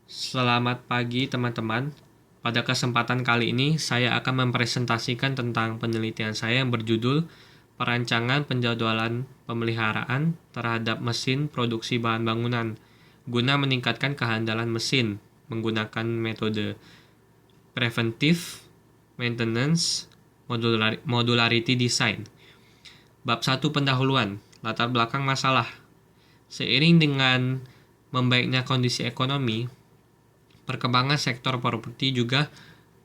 Selamat pagi teman-teman. Pada kesempatan kali ini saya akan mempresentasikan tentang penelitian saya yang berjudul Perancangan Penjadwalan Pemeliharaan terhadap Mesin Produksi Bahan Bangunan guna meningkatkan kehandalan mesin menggunakan metode Preventive Maintenance Modularity Design. Bab 1 pendahuluan, latar belakang masalah. Seiring dengan membaiknya kondisi ekonomi, perkembangan sektor properti juga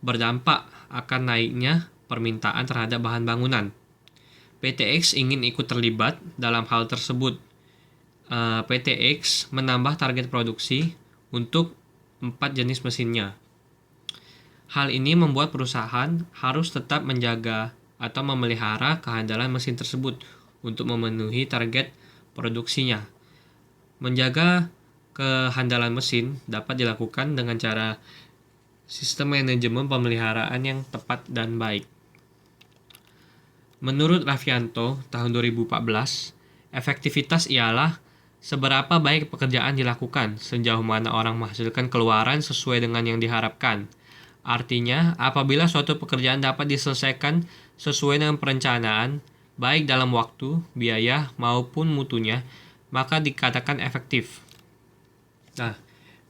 berdampak akan naiknya permintaan terhadap bahan bangunan. PTX ingin ikut terlibat dalam hal tersebut. PTX menambah target produksi untuk 4 jenis mesinnya. Hal ini membuat perusahaan harus tetap menjaga atau memelihara kehandalan mesin tersebut untuk memenuhi target produksinya. Menjaga kehandalan mesin dapat dilakukan dengan cara sistem manajemen pemeliharaan yang tepat dan baik. Menurut Raffianto tahun 2014, efektivitas ialah seberapa baik pekerjaan dilakukan, sejauh mana orang menghasilkan keluaran sesuai dengan yang diharapkan. Artinya, apabila suatu pekerjaan dapat diselesaikan sesuai dengan perencanaan, baik dalam waktu, biaya, maupun mutunya, maka dikatakan efektif. Nah,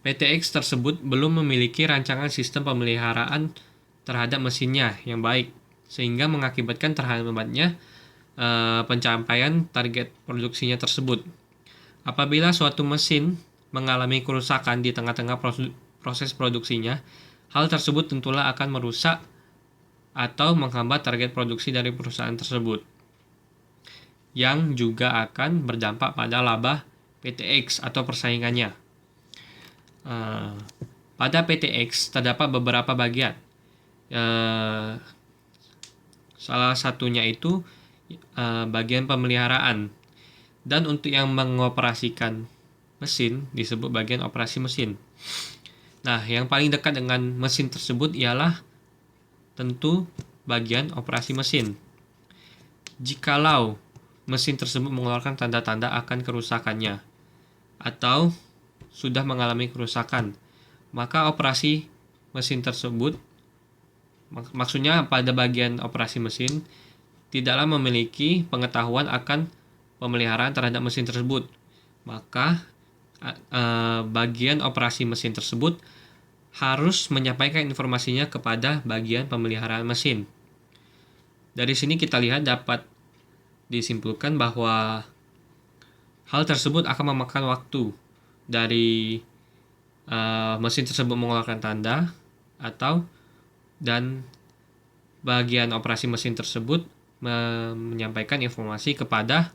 PTX tersebut belum memiliki rancangan sistem pemeliharaan terhadap mesinnya yang baik, sehingga mengakibatkan terhambatnya pencapaian target produksinya tersebut. Apabila suatu mesin mengalami kerusakan di tengah-tengah proses produksinya, hal tersebut tentulah akan merusak atau menghambat target produksi dari perusahaan tersebut, yang juga akan berdampak pada laba PTX atau persaingannya. Pada PTX terdapat beberapa bagian. Salah satunya itu bagian pemeliharaan. Dan untuk yang mengoperasikan mesin disebut bagian operasi mesin. Nah, yang paling dekat dengan mesin tersebut ialah tentu bagian operasi mesin. Jikalau mesin tersebut mengeluarkan tanda-tanda akan kerusakannya atau sudah mengalami kerusakan, maka operasi mesin tersebut, maksudnya pada bagian operasi mesin, tidaklah memiliki pengetahuan akan pemeliharaan terhadap mesin tersebut. Maka bagian operasi mesin tersebut harus menyampaikan informasinya kepada bagian pemeliharaan mesin. Dari sini kita lihat dapat disimpulkan bahwa hal tersebut akan memakan waktu dari mesin tersebut mengeluarkan tanda dan bagian operasi mesin tersebut menyampaikan informasi kepada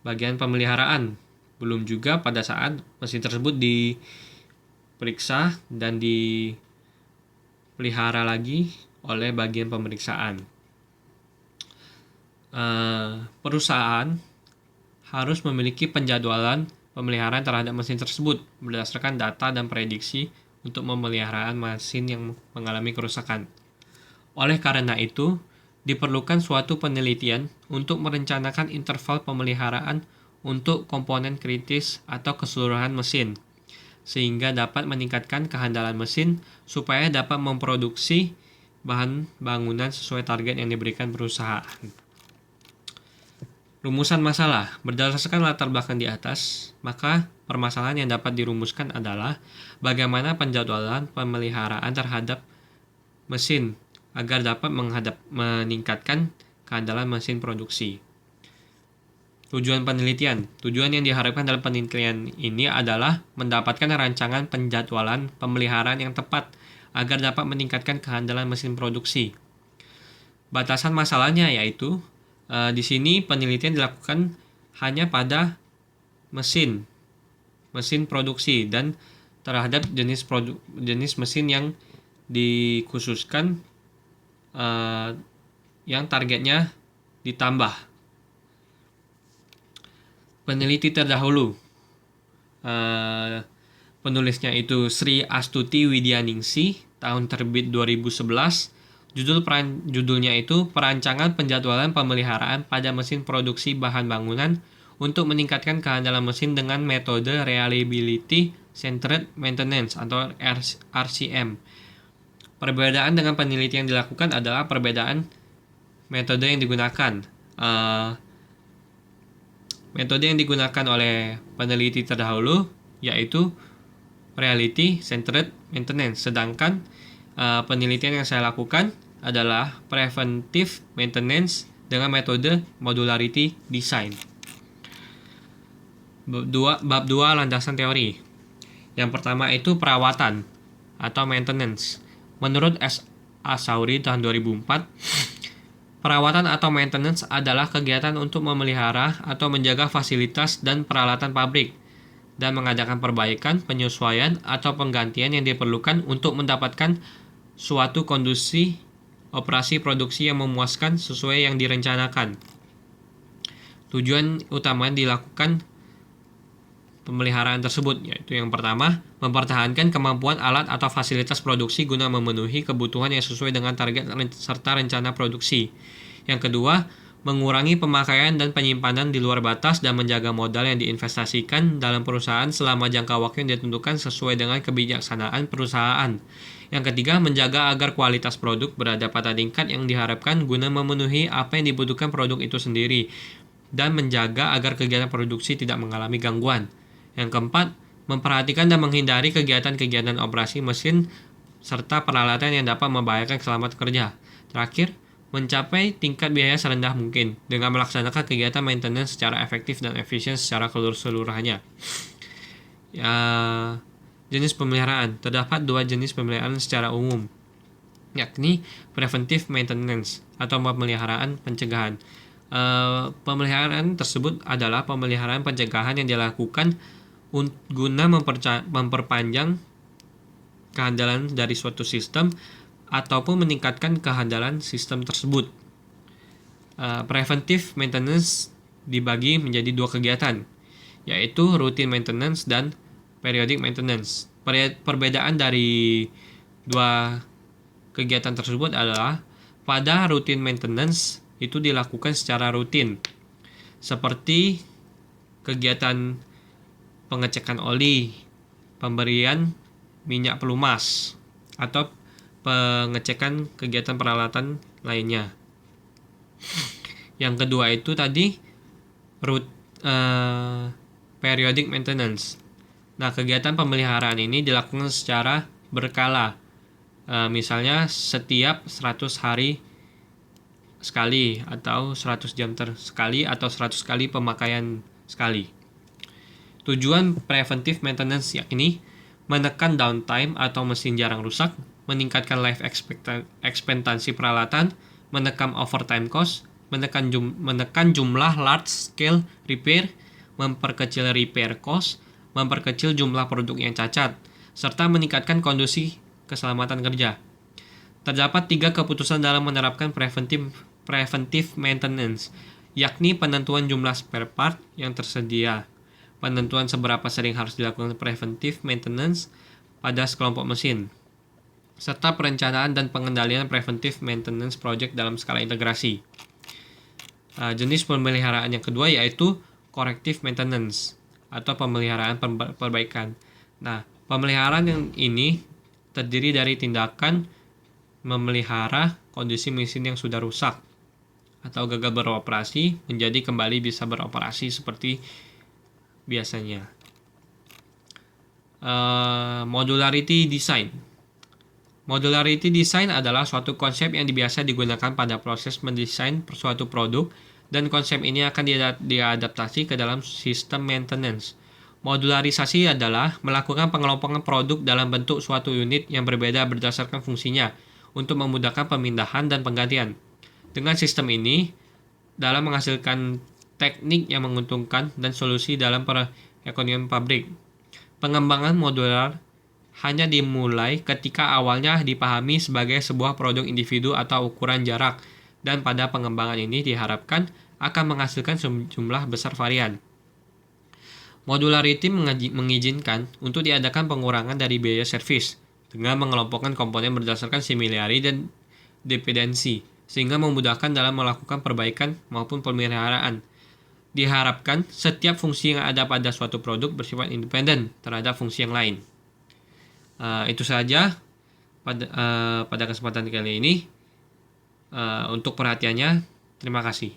bagian pemeliharaan. Belum juga pada saat mesin tersebut diperiksa dan dipelihara lagi oleh bagian pemeriksaan. Perusahaan harus memiliki penjadwalan pemeliharaan terhadap mesin tersebut berdasarkan data dan prediksi untuk pemeliharaan mesin yang mengalami kerusakan. Oleh karena itu, diperlukan suatu penelitian untuk merencanakan interval pemeliharaan untuk komponen kritis atau keseluruhan mesin, sehingga dapat meningkatkan kehandalan mesin supaya dapat memproduksi bahan bangunan sesuai target yang diberikan perusahaan. Rumusan masalah. Berdasarkan latar belakang di atas, maka permasalahan yang dapat dirumuskan adalah bagaimana penjadwalan pemeliharaan terhadap mesin agar dapat meningkatkan kehandalan mesin produksi. Tujuan penelitian. Tujuan yang diharapkan dalam penelitian ini adalah mendapatkan rancangan penjadwalan pemeliharaan yang tepat agar dapat meningkatkan kehandalan mesin produksi. Batasan masalahnya yaitu di sini penelitian dilakukan hanya pada mesin produksi dan terhadap jenis mesin yang dikhususkan yang targetnya ditambah. Peneliti terdahulu, penulisnya itu Sri Astuti Widyaningsih, tahun terbit 2011. Judulnya itu Perancangan Penjadwalan Pemeliharaan pada Mesin Produksi Bahan Bangunan untuk meningkatkan kehandalan mesin dengan metode reliability Centered Maintenance atau RCM. Perbedaan dengan penelitian yang dilakukan adalah perbedaan metode yang digunakan. Metode yang digunakan oleh peneliti terdahulu yaitu Reality Centered Maintenance, sedangkan penelitian yang saya lakukan adalah Preventive Maintenance dengan metode Modularity Design. Bab 2 landasan teori. Yang pertama itu perawatan atau maintenance. Menurut S. Asauri tahun 2004, perawatan atau maintenance adalah kegiatan untuk memelihara atau menjaga fasilitas dan peralatan pabrik dan mengadakan perbaikan, penyesuaian, atau penggantian yang diperlukan untuk mendapatkan suatu kondisi operasi produksi yang memuaskan sesuai yang direncanakan. Tujuan utama dilakukan pemeliharaan tersebut yaitu yang pertama, mempertahankan kemampuan alat atau fasilitas produksi guna memenuhi kebutuhan yang sesuai dengan target serta rencana produksi. Yang kedua, mengurangi pemakaian dan penyimpanan di luar batas dan menjaga modal yang diinvestasikan dalam perusahaan selama jangka waktu yang ditentukan sesuai dengan kebijaksanaan perusahaan. Yang ketiga, menjaga agar kualitas produk berada pada tingkat yang diharapkan guna memenuhi apa yang dibutuhkan produk itu sendiri dan menjaga agar kegiatan produksi tidak mengalami gangguan. Yang keempat, memperhatikan dan menghindari kegiatan-kegiatan operasi mesin serta peralatan yang dapat membahayakan keselamatan kerja. Terakhir, mencapai tingkat biaya serendah mungkin dengan melaksanakan kegiatan maintenance secara efektif dan efisien secara keseluruhannya. Jenis pemeliharaan. Terdapat dua jenis pemeliharaan secara umum, yakni preventive maintenance atau pemeliharaan pencegahan. Pemeliharaan tersebut adalah pemeliharaan pencegahan yang dilakukan guna memperpanjang kehandalan dari suatu sistem ataupun meningkatkan kehandalan sistem tersebut. Preventive maintenance dibagi menjadi dua kegiatan, yaitu routine maintenance dan periodic maintenance. Perbedaan dari dua kegiatan tersebut adalah pada routine maintenance itu dilakukan secara rutin, seperti kegiatan pengecekan oli, pemberian minyak pelumas, atau pengecekan kegiatan peralatan lainnya. Yang kedua itu tadi periodic maintenance. Nah, kegiatan pemeliharaan ini dilakukan secara berkala. Misalnya setiap 100 hari sekali, atau 100 jam sekali, atau 100 kali pemakaian sekali. Tujuan preventive maintenance yakni menekan downtime atau mesin jarang rusak, meningkatkan life expectancy peralatan, menekan overtime cost, menekan jumlah large scale repair, memperkecil repair cost, memperkecil jumlah produk yang cacat, serta meningkatkan kondisi keselamatan kerja. Terdapat 3 keputusan dalam menerapkan preventive maintenance, yakni penentuan jumlah spare part yang tersedia, penentuan seberapa sering harus dilakukan preventive maintenance pada sekelompok mesin, serta perencanaan dan pengendalian preventive maintenance project dalam skala integrasi. Jenis pemeliharaan yang kedua yaitu corrective maintenance atau pemeliharaan perbaikan. Nah, pemeliharaan yang ini terdiri dari tindakan memelihara kondisi mesin yang sudah rusak atau gagal beroperasi menjadi kembali bisa beroperasi seperti biasanya. Modularity design. Modularity design adalah suatu konsep yang biasa digunakan pada proses mendesain suatu produk, dan konsep ini akan diadaptasi ke dalam sistem maintenance. Modularisasi adalah melakukan pengelompokan produk dalam bentuk suatu unit yang berbeda berdasarkan fungsinya untuk memudahkan pemindahan dan penggantian. Dengan sistem ini, dalam menghasilkan teknik yang menguntungkan dan solusi dalam perekonomian pabrik. Pengembangan modular hanya dimulai ketika awalnya dipahami sebagai sebuah produk individu atau ukuran jarak, dan pada pengembangan ini diharapkan akan menghasilkan sejumlah besar varian. Modularity mengizinkan untuk diadakan pengurangan dari biaya servis dengan mengelompokkan komponen berdasarkan similarity dan dependensi, sehingga memudahkan dalam melakukan perbaikan maupun pemeliharaan. diharapkan setiap fungsi yang ada pada suatu produk bersifat independen terhadap fungsi yang lain. Itu saja pada kesempatan kali ini. Untuk perhatiannya, terima kasih.